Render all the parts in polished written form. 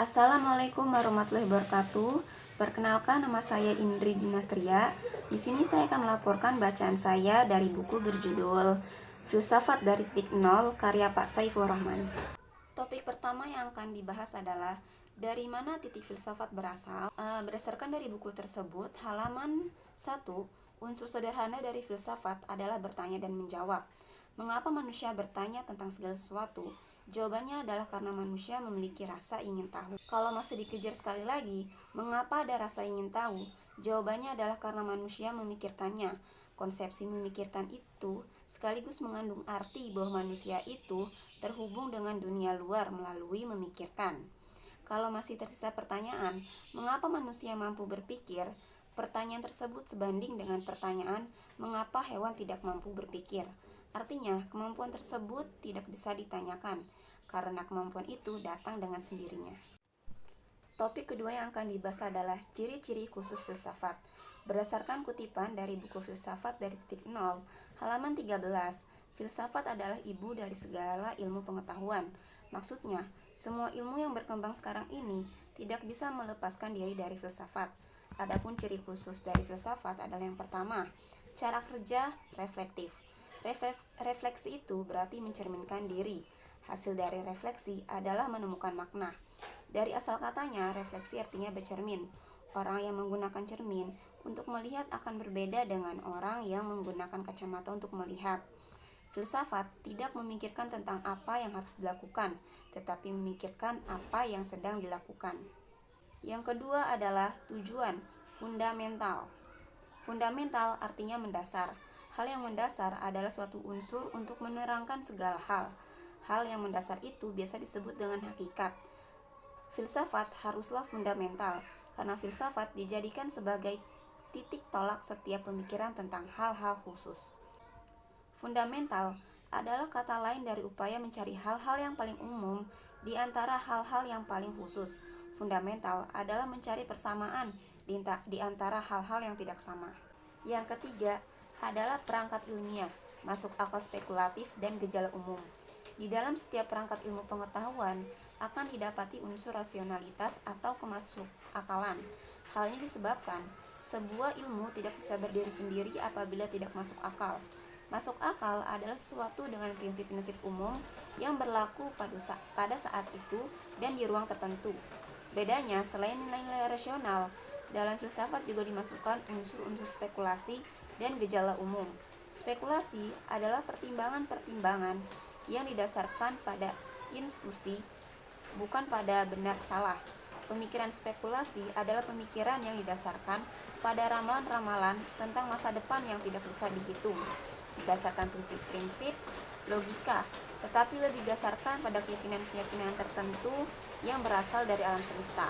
Assalamualaikum warahmatullahi wabarakatuh. Perkenalkan, nama saya Indri Dinastria. Di sini saya akan melaporkan bacaan saya dari buku berjudul Filsafat dari Titik Nol karya Pak Saiful Rahman. Topik pertama yang akan dibahas adalah dari mana titik filsafat berasal. Berdasarkan dari buku tersebut, halaman 1, unsur sederhana dari filsafat adalah bertanya dan menjawab. Mengapa manusia bertanya tentang segala sesuatu? Jawabannya adalah karena manusia memiliki rasa ingin tahu. Kalau masih dikejar sekali lagi, mengapa ada rasa ingin tahu? Jawabannya adalah karena manusia memikirkannya. Konsepsi memikirkan itu sekaligus mengandung arti bahwa manusia itu terhubung dengan dunia luar melalui memikirkan. Kalau masih tersisa pertanyaan, mengapa manusia mampu berpikir? Pertanyaan tersebut sebanding dengan pertanyaan, mengapa hewan tidak mampu berpikir? Artinya, kemampuan tersebut tidak bisa ditanyakan, karena kemampuan itu datang dengan sendirinya. Topik kedua yang akan dibahas adalah ciri-ciri khusus filsafat. Berdasarkan kutipan dari buku Filsafat dari Titik Nol, halaman 13, filsafat adalah ibu dari segala ilmu pengetahuan. Maksudnya, semua ilmu yang berkembang sekarang ini tidak bisa melepaskan diri dari filsafat. Adapun ciri khusus dari filsafat adalah yang pertama, cara kerja reflektif. Refleksi itu berarti mencerminkan diri. Hasil dari refleksi adalah menemukan makna. Dari asal katanya, refleksi artinya bercermin. Orang yang menggunakan cermin untuk melihat akan berbeda dengan orang yang menggunakan kacamata untuk melihat. Filsafat tidak memikirkan tentang apa yang harus dilakukan, tetapi memikirkan apa yang sedang dilakukan. Yang kedua adalah tujuan fundamental. Fundamental artinya mendasar. Hal yang mendasar adalah suatu unsur untuk menerangkan segala hal. Hal yang mendasar itu biasa disebut dengan hakikat. Filsafat haruslah fundamental, karena filsafat dijadikan sebagai titik tolak setiap pemikiran tentang hal-hal khusus. Fundamental adalah kata lain dari upaya mencari hal-hal yang paling umum di antara hal-hal yang paling khusus. Fundamental adalah mencari persamaan di antara hal-hal yang tidak sama. Yang ketiga adalah perangkat ilmiah, masuk akal spekulatif dan gejala umum. Di dalam setiap perangkat ilmu pengetahuan akan didapati unsur rasionalitas atau kemasuk akalan. Hal ini disebabkan sebuah ilmu tidak bisa berdiri sendiri apabila tidak masuk akal. Masuk akal adalah sesuatu dengan prinsip-prinsip umum yang berlaku pada saat itu dan di ruang tertentu. Bedanya, selain nilai-nilai rasional, dalam filsafat juga dimasukkan unsur-unsur spekulasi dan gejala umum. Spekulasi adalah pertimbangan-pertimbangan yang didasarkan pada institusi, bukan pada benar salah. Pemikiran spekulasi adalah pemikiran yang didasarkan pada ramalan-ramalan tentang masa depan yang tidak bisa dihitung, berdasarkan prinsip-prinsip logika, tetapi lebih didasarkan pada keyakinan-keyakinan tertentu yang berasal dari alam semesta.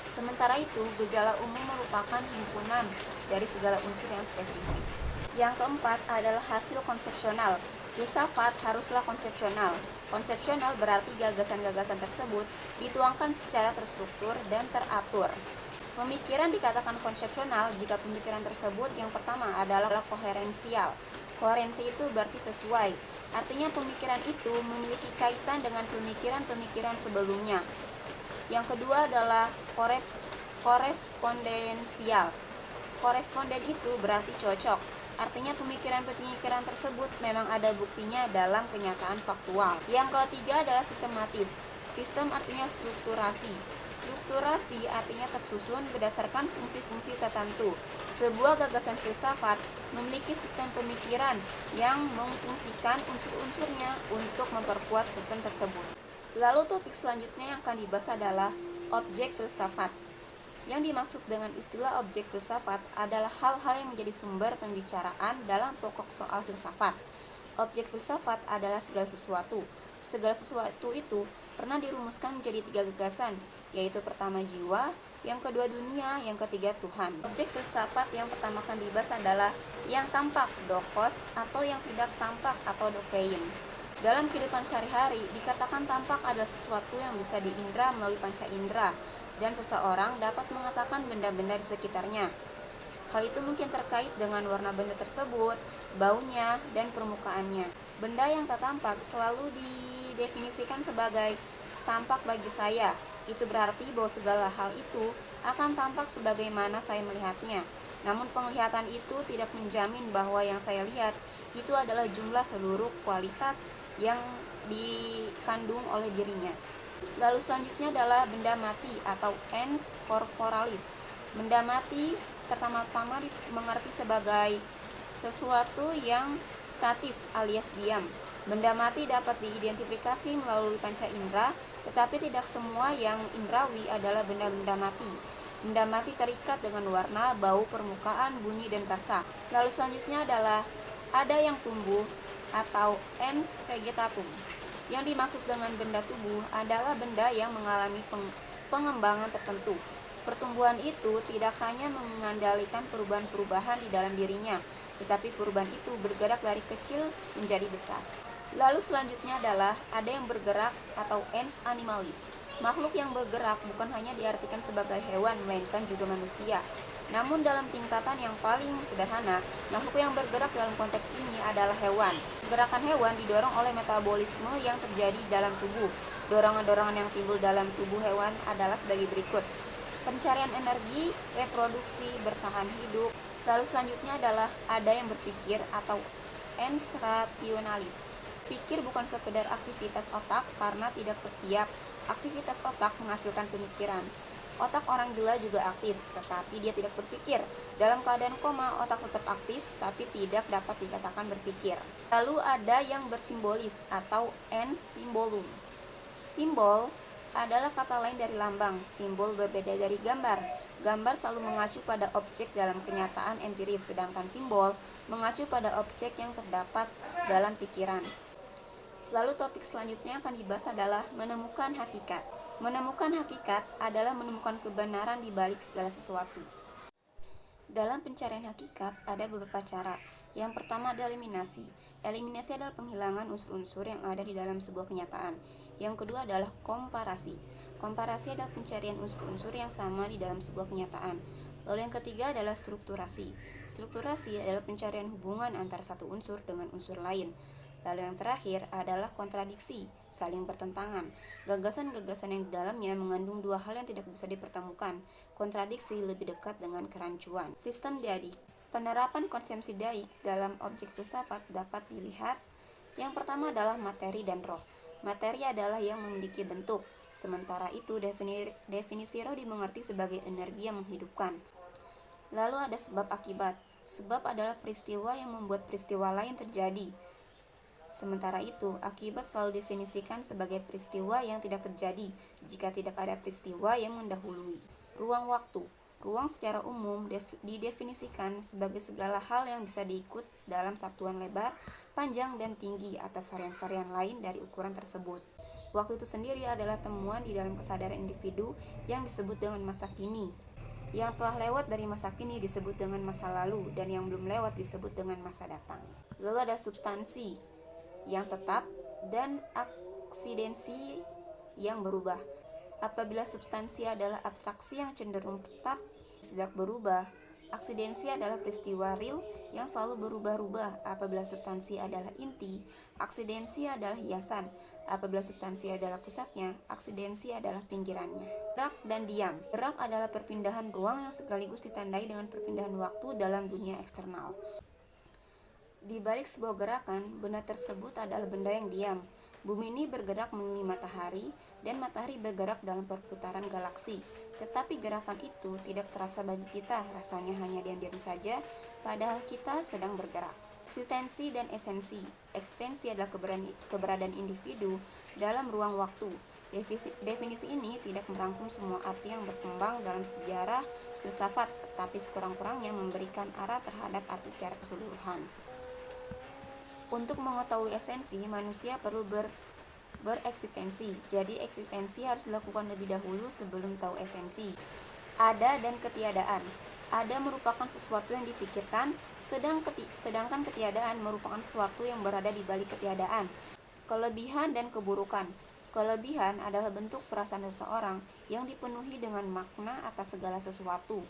Sementara itu, gejala umum merupakan himpunan dari segala unsur yang spesifik. Yang keempat adalah hasil konsepsional. Filsafat haruslah konsepsional. Konsepsional berarti gagasan-gagasan tersebut dituangkan secara terstruktur dan teratur. Pemikiran dikatakan konsepsional jika pemikiran tersebut yang pertama adalah koherensial. Koherensi itu berarti sesuai. Artinya pemikiran itu memiliki kaitan dengan pemikiran-pemikiran sebelumnya. Yang kedua adalah korespondensial. Koresponden itu berarti cocok. Artinya pemikiran-pemikiran tersebut memang ada buktinya dalam kenyataan faktual. Yang ketiga adalah sistematis. Sistem artinya strukturasi. Strukturasi artinya tersusun berdasarkan fungsi-fungsi tertentu. Sebuah gagasan filsafat memiliki sistem pemikiran yang memfungsikan unsur-unsurnya untuk memperkuat sistem tersebut. Lalu topik selanjutnya yang akan dibahas adalah objek filsafat. Yang dimaksud dengan istilah objek filsafat adalah hal-hal yang menjadi sumber pembicaraan dalam pokok soal filsafat. Objek filsafat adalah segala sesuatu. Segala sesuatu itu pernah dirumuskan menjadi 3 gagasan, yaitu pertama jiwa, yang kedua dunia, yang ketiga Tuhan. Objek filsafat yang pertama akan dibahas adalah yang tampak, dokos, atau yang tidak tampak atau dokein. Dalam kehidupan sehari-hari, dikatakan tampak adalah sesuatu yang bisa diindra melalui panca indera, dan seseorang dapat mengatakan benda-benda di sekitarnya. Hal itu mungkin terkait dengan warna benda tersebut, baunya, dan permukaannya. Benda yang tak tampak selalu didefinisikan sebagai tampak bagi saya, Itu berarti bahwa segala hal itu akan tampak sebagaimana saya melihatnya. Namun penglihatan itu tidak menjamin bahwa yang saya lihat itu adalah jumlah seluruh kualitas yang dikandung oleh dirinya. Lalu selanjutnya adalah benda mati atau ens corporalis. Benda mati pertama-tama dimengerti sebagai sesuatu yang statis alias diam. Benda mati dapat diidentifikasi melalui panca indera, tetapi tidak semua yang indrawi adalah benda-benda mati. Benda mati terikat dengan warna, bau, permukaan, bunyi, dan rasa. Lalu selanjutnya adalah ada yang tumbuh atau ens vegetatum. Yang dimaksud dengan benda tubuh adalah benda yang mengalami pengembangan tertentu. Pertumbuhan itu tidak hanya mengandalkan perubahan-perubahan di dalam dirinya, tetapi perubahan itu bergerak dari kecil menjadi besar. Lalu selanjutnya adalah ada yang bergerak atau ens animalis. Makhluk yang bergerak bukan hanya diartikan sebagai hewan, melainkan juga manusia. Namun dalam tingkatan yang paling sederhana, makhluk yang bergerak dalam konteks ini adalah hewan. Gerakan hewan didorong oleh metabolisme yang terjadi dalam tubuh. Dorongan-dorongan yang timbul dalam tubuh hewan adalah sebagai berikut: pencarian energi, reproduksi, bertahan hidup. Lalu selanjutnya adalah ada yang berpikir atau ens rationalis. Pikir bukan sekedar aktivitas otak, karena tidak setiap aktivitas otak menghasilkan pemikiran. Otak orang gila juga aktif, tetapi dia tidak berpikir. Dalam keadaan koma, otak tetap aktif, tapi tidak dapat dikatakan berpikir. Lalu ada yang bersimbolis atau ens symbolum. Simbol adalah kata lain dari lambang. Simbol berbeda dari gambar. Gambar selalu mengacu pada objek dalam kenyataan empiris, sedangkan simbol mengacu pada objek yang terdapat dalam pikiran. Lalu topik selanjutnya akan dibahas adalah menemukan hakikat. Menemukan hakikat adalah menemukan kebenaran di balik segala sesuatu. Dalam pencarian hakikat ada beberapa cara. Yang pertama adalah eliminasi. Eliminasi adalah penghilangan unsur-unsur yang ada di dalam sebuah kenyataan. Yang kedua adalah komparasi. Komparasi adalah pencarian unsur-unsur yang sama di dalam sebuah kenyataan. Lalu yang ketiga adalah strukturasi. Strukturasi adalah pencarian hubungan antara satu unsur dengan unsur lain. Lalu yang terakhir adalah kontradiksi, saling bertentangan. Gagasan-gagasan yang di dalamnya mengandung dua hal yang tidak bisa dipertemukan. Kontradiksi lebih dekat dengan kerancuan. Sistem diadik. Penerapan konsepsi daik dalam objek filsafat dapat dilihat. Yang pertama adalah materi dan roh. Materi adalah yang memiliki bentuk. Sementara itu definisi roh dimengerti sebagai energi yang menghidupkan. Lalu ada sebab akibat. Sebab adalah peristiwa yang membuat peristiwa lain terjadi. Sementara itu, akibat selalu definisikan sebagai peristiwa yang tidak terjadi jika tidak ada peristiwa yang mendahului. Ruang waktu. Ruang secara umum didefinisikan sebagai segala hal yang bisa diikut dalam satuan lebar, panjang, dan tinggi atau varian-varian lain dari ukuran tersebut. Waktu itu sendiri adalah temuan di dalam kesadaran individu yang disebut dengan masa kini. Yang telah lewat dari masa kini disebut dengan masa lalu, dan yang belum lewat disebut dengan masa datang. Lalu ada substansi yang tetap dan aksidensi yang berubah. Apabila substansi adalah abstraksi yang cenderung tetap, tidak berubah, aksidensi adalah peristiwa real yang selalu berubah-ubah. Apabila substansi adalah inti, aksidensi adalah hiasan. Apabila substansi adalah pusatnya, aksidensi adalah pinggirannya. Gerak dan diam. Gerak adalah perpindahan ruang yang sekaligus ditandai dengan perpindahan waktu dalam dunia eksternal. Di balik sebuah gerakan, benda tersebut adalah benda yang diam. Bumi ini bergerak mengelilingi matahari, dan matahari bergerak dalam perputaran galaksi. Tetapi gerakan itu tidak terasa bagi kita, rasanya hanya diam-diam saja, padahal kita sedang bergerak. Eksistensi dan esensi. Eksistensi adalah keberadaan individu dalam ruang waktu. Definisi ini tidak merangkum semua arti yang berkembang dalam sejarah filsafat, tetapi sekurang-kurangnya memberikan arah terhadap arti secara keseluruhan. Untuk mengetahui esensi, manusia perlu bereksistensi. Jadi eksistensi harus dilakukan lebih dahulu sebelum tahu esensi. Ada dan ketiadaan. Ada merupakan sesuatu yang dipikirkan, sedangkan ketiadaan merupakan sesuatu yang berada di balik ketiadaan. Kelebihan dan keburukan. Kelebihan adalah bentuk perasaan seseorang yang dipenuhi dengan makna atas segala sesuatu.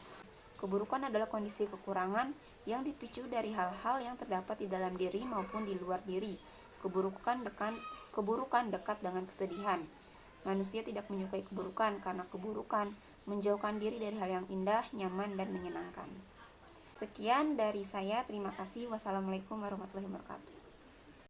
Keburukan adalah kondisi kekurangan yang dipicu dari hal-hal yang terdapat di dalam diri maupun di luar diri. Keburukan dekat dengan kesedihan. Manusia tidak menyukai keburukan karena keburukan menjauhkan diri dari hal yang indah, nyaman, dan menyenangkan. Sekian dari saya, terima kasih. Wassalamualaikum warahmatullahi wabarakatuh.